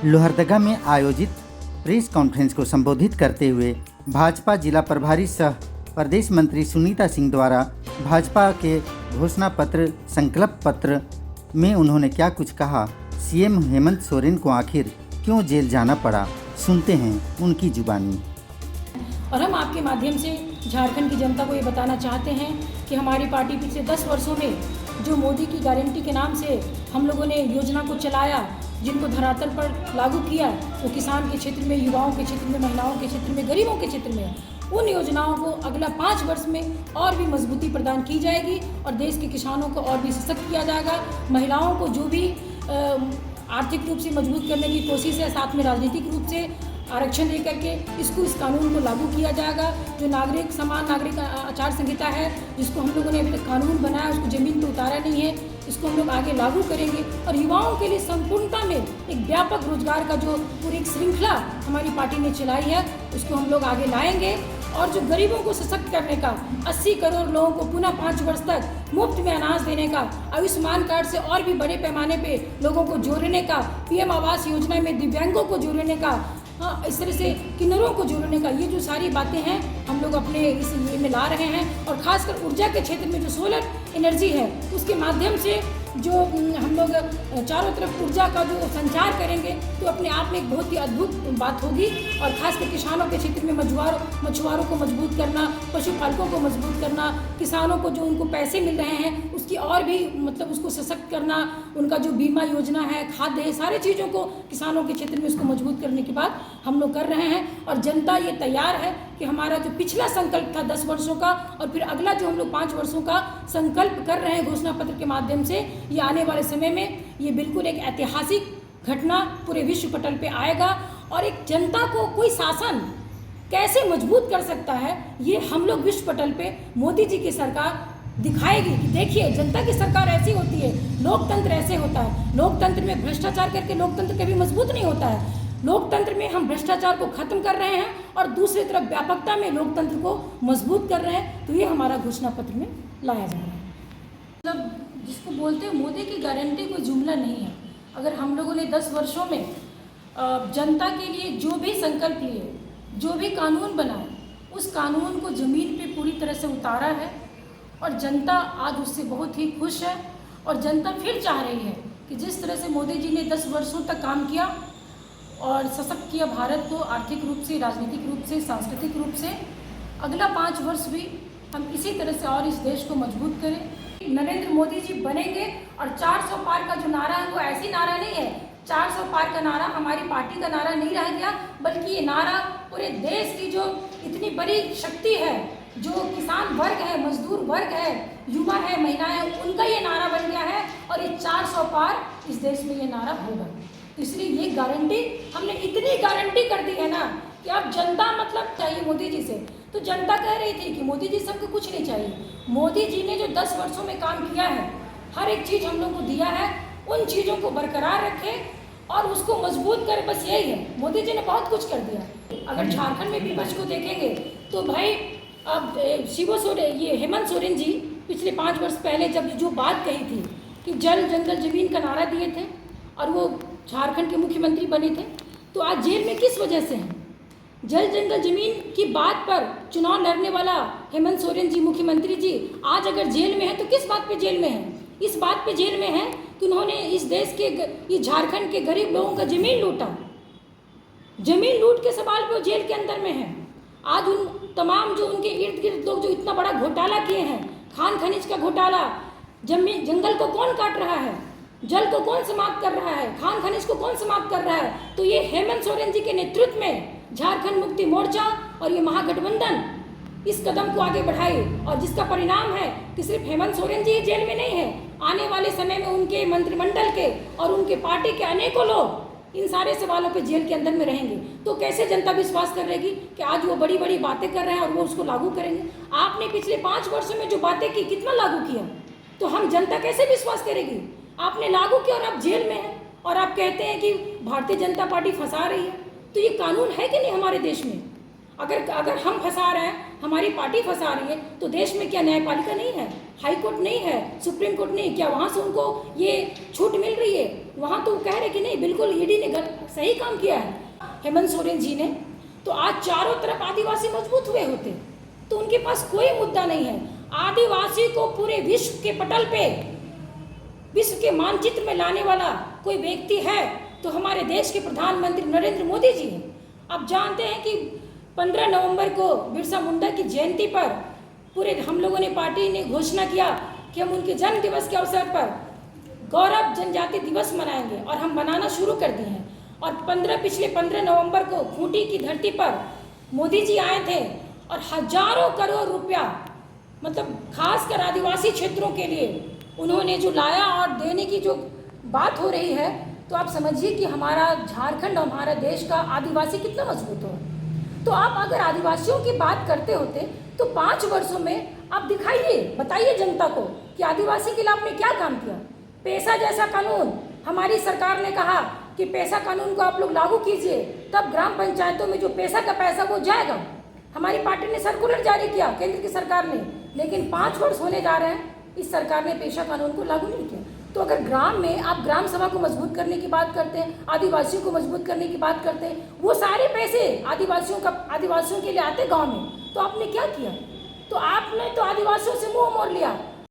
लोहरदगा में आयोजित press conference को संबोधित करते हुए भाजपा जिला प्रभारी सह प्रदेश मंत्री सुनीता सिंह द्वारा भाजपा के घोषणा पत्र संकल्प पत्र में उन्होंने क्या कुछ कहा, सीएम हेमंत सोरेन को आखिर क्यों जेल जाना पड़ा, सुनते हैं उनकी जुबानी। और हम आपके माध्यम से झारखंड की जनता को ये बताना चाहते हैं कि हमारी पार्टी पिछले 10 वर्षों में जो मोदी की गारंटी के नाम से हम लोगों ने योजना को चलाया, जिनको धरातल पर लागू किया, वो किसान के क्षेत्र में, युवाओं के क्षेत्र में, महिलाओं के क्षेत्र में, गरीबों के क्षेत्र में, उन योजनाओं को अगला 5 वर्ष में और भी मजबूती प्रदान की जाएगी और देश के किसानों को और भी सशक्त किया जाएगा। महिलाओं को जो भी आर्थिक रूप से मजबूत करने की कोशिश है, साथ में राजनीतिक रूप से आरक्षण लेकर के इस कानून को लागू किया जाएगा। जो समान नागरिक आचार संहिता है, जिसको हम लोगों ने अभी तक कानून बनाया, उसको ज़मीन पर उतारा नहीं है, इसको हम लोग आगे लागू करेंगे और युवाओं के लिए संपूर्णता में एक व्यापक रोजगार का जो पूरी एक श्रृंखला हमारी पार्टी ने चलाई है, उसको हम लोग आगे लाएंगे। और जो गरीबों को सशक्त करने का, 80 करोड़ लोगों को पुनः 5 वर्ष तक मुफ्त में अनाज देने का, आयुष्मान कार्ड से और भी बड़े पैमाने पे लोगों को जोड़ने का, पीएम आवास योजना में दिव्यांगों को जोड़ने का, इस तरह से किन्नरों को जोड़ने का, ये जो सारी बातें हैं हम लोग अपने इस ये में ला रहे हैं। और खासकर ऊर्जा के क्षेत्र में जो सोलर एनर्जी है, उसके माध्यम से जो हम लोग चारों तरफ ऊर्जा का जो संचार करेंगे, तो अपने आप में एक बहुत ही अद्भुत बात होगी। और खासकर किसानों के क्षेत्र में मछुआरों को मजबूत करना, पशुपालकों को मजबूत करना, किसानों को जो उनको पैसे मिल रहे हैं उसकी और भी मतलब उसको सशक्त करना, उनका जो बीमा योजना है, खाद्य है, सारी चीज़ों को किसानों के क्षेत्र में उसको मजबूत करने की बात हम लोग कर रहे हैं। और जनता ये तैयार है कि हमारा जो पिछला संकल्प था 10 वर्षों का और फिर अगला जो हम लोग 5 वर्षों का संकल्प कर रहे हैं घोषणा पत्र के माध्यम से, ये आने वाले समय में ये बिल्कुल एक ऐतिहासिक घटना पूरे विश्व पटल पे आएगा। और एक जनता को कोई शासन कैसे मजबूत कर सकता है, ये हम लोग विश्व पटल पे मोदी जी की सरकार दिखाएगी कि देखिए जनता की सरकार ऐसी होती है, लोकतंत्र ऐसे होता है। लोकतंत्र में भ्रष्टाचार करके लोकतंत्र कभी मजबूत नहीं होता है। लोकतंत्र में हम भ्रष्टाचार को खत्म कर रहे हैं और दूसरी तरफ व्यापकता में लोकतंत्र को मजबूत कर रहे हैं। तो ये हमारा घोषणा पत्र में लाया जा रहा है। मतलब जिसको बोलते हैं मोदी की गारंटी कोई जुमला नहीं है। अगर हम लोगों ने 10 वर्षों में जनता के लिए जो भी संकल्प लिए, जो भी कानून बनाए, उस कानून को ज़मीन पे पूरी तरह से उतारा है और जनता आज उससे बहुत ही खुश है। और जनता फिर चाह रही है कि जिस तरह से मोदी जी ने 10 वर्षों तक काम किया और सशक्त किया भारत को आर्थिक रूप से, राजनीतिक रूप से, सांस्कृतिक रूप से, अगला 5 वर्ष भी हम इसी तरह से और इस देश को मजबूत करें। नरेंद्र मोदी जी बनेंगे और 400 पार का जो नारा है वो ऐसी नारा नहीं है। 400 पार का नारा हमारी पार्टी का नारा नहीं रह गया, बल्कि ये नारा पूरे देश की जो इतनी बड़ी शक्ति है, जो किसान वर्ग है, मजदूर वर्ग है, युवा है, महिलाएं, उनका ये नारा बन गया है। और ये 400 पार इस देश में ये नारा होगा। इसलिए ये गारंटी हमने इतनी गारंटी कर दी है ना कि अब जनता मतलब चाहिए मोदी जी से। तो जनता कह रही थी कि मोदी जी सबको कुछ नहीं चाहिए। मोदी जी ने जो 10 वर्षों में काम किया है, हर एक चीज़ हम लोग को दिया है, उन चीज़ों को बरकरार रखें और उसको मजबूत करें, बस यही है। मोदी जी ने बहुत कुछ कर दिया। अगर झारखंड में विपक्ष को देखेंगे तो भाई अब ये हेमंत सोरेन जी पिछले 5 वर्ष पहले जब जो बात कही थी कि जल जंगल जमीन का नारा दिए थे और वो झारखंड के मुख्यमंत्री बने थे, तो आज जेल में किस वजह से हैं? जल जंगल जमीन की बात पर चुनाव लड़ने वाला हेमंत सोरेन जी, मुख्यमंत्री जी, आज अगर जेल में है तो किस बात पे जेल में है? इस बात पे जेल में है कि उन्होंने इस देश के, ये झारखंड के गरीब लोगों का जमीन लूटा। जमीन लूट के सवाल पे वो जेल के अंदर में है। आज उन तमाम जो उनके इर्द गिर्द लोग जो इतना बड़ा घोटाला किए हैं, खान खनिज का घोटाला, जंगल को कौन काट रहा है, जल को कौन समाप्त कर रहा है, खान खनिज को कौन समाप्त कर रहा है, तो ये हेमंत सोरेन जी के नेतृत्व में झारखंड मुक्ति मोर्चा और ये महागठबंधन इस कदम को आगे बढ़ाए। और जिसका परिणाम है कि सिर्फ हेमंत सोरेन जी जेल में नहीं है, आने वाले समय में उनके मंत्रिमंडल के और उनके पार्टी के अनेकों लोग इन सारे सवालों पे जेल के अंदर में रहेंगे। तो कैसे जनता विश्वास करेगी कि आज वो बड़ी बड़ी बातें कर रहे हैं और वो उसको लागू करेंगे? आपने पिछले 5 वर्षों में जो बातें की, कितना लागू किया? तो हम जनता कैसे विश्वास करेगी? आपने लागू किया और आप जेल में हैं और आप कहते हैं कि भारतीय जनता पार्टी फंसा रही है। तो ये कानून है कि नहीं हमारे देश में? अगर हम फंसा रहे हैं, हमारी पार्टी फंसा रही है, तो देश में क्या न्यायपालिका नहीं है, हाई कोर्ट नहीं है, सुप्रीम कोर्ट नहीं, क्या वहाँ से उनको ये छूट मिल रही है? वहाँ तो कह रहे कि नहीं, बिल्कुल ईडी ने सही काम किया है हेमंत सोरेन जी ने। तो आज चारों तरफ आदिवासी मजबूत हुए होते, तो उनके पास कोई मुद्दा नहीं है। आदिवासी को पूरे विश्व के पटल पे, विश्व के मानचित्र में लाने वाला कोई व्यक्ति है तो हमारे देश के प्रधानमंत्री नरेंद्र मोदी जी हैं। आप जानते हैं कि 15 नवंबर को बिरसा मुंडा की जयंती पर पूरे हम लोगों ने, पार्टी ने घोषणा किया कि हम उनके जन्म दिवस के अवसर पर गौरव जनजाति दिवस मनाएंगे, और हम मनाना शुरू कर दिए हैं। और पिछले 15 नवंबर को खूंटी की धरती पर मोदी जी आए थे और हजारों करोड़ रुपया, मतलब खासकर आदिवासी क्षेत्रों के लिए उन्होंने जो लाया और देने की जो बात हो रही है, तो आप समझिए कि हमारा झारखंड और हमारा देश का आदिवासी कितना मजबूत हो। तो आप अगर आदिवासियों की बात करते होते तो 5 वर्षों में आप दिखाइए, बताइए जनता को कि आदिवासी के लिए आपने क्या काम किया। पैसा जैसा कानून, हमारी सरकार ने कहा कि पैसा कानून को आप लोग लागू कीजिए, तब ग्राम पंचायतों में जो पैसा का पैसा वो जाएगा। हमारी पार्टी ने सर्कुलर जारी किया, केंद्र की सरकार ने, लेकिन 5 वर्ष होने जा रहे हैं, इस सरकार ने पेशा कानून को लागू नहीं किया। तो अगर ग्राम में आप ग्राम सभा को मजबूत करने की बात करते हैं, आदिवासियों को मजबूत करने की बात करते हैं, वो सारे पैसे आदिवासियों के लिए आते गांव में, तो आपने क्या किया? तो आपने तो आदिवासियों से मुंह मोड़ लिया।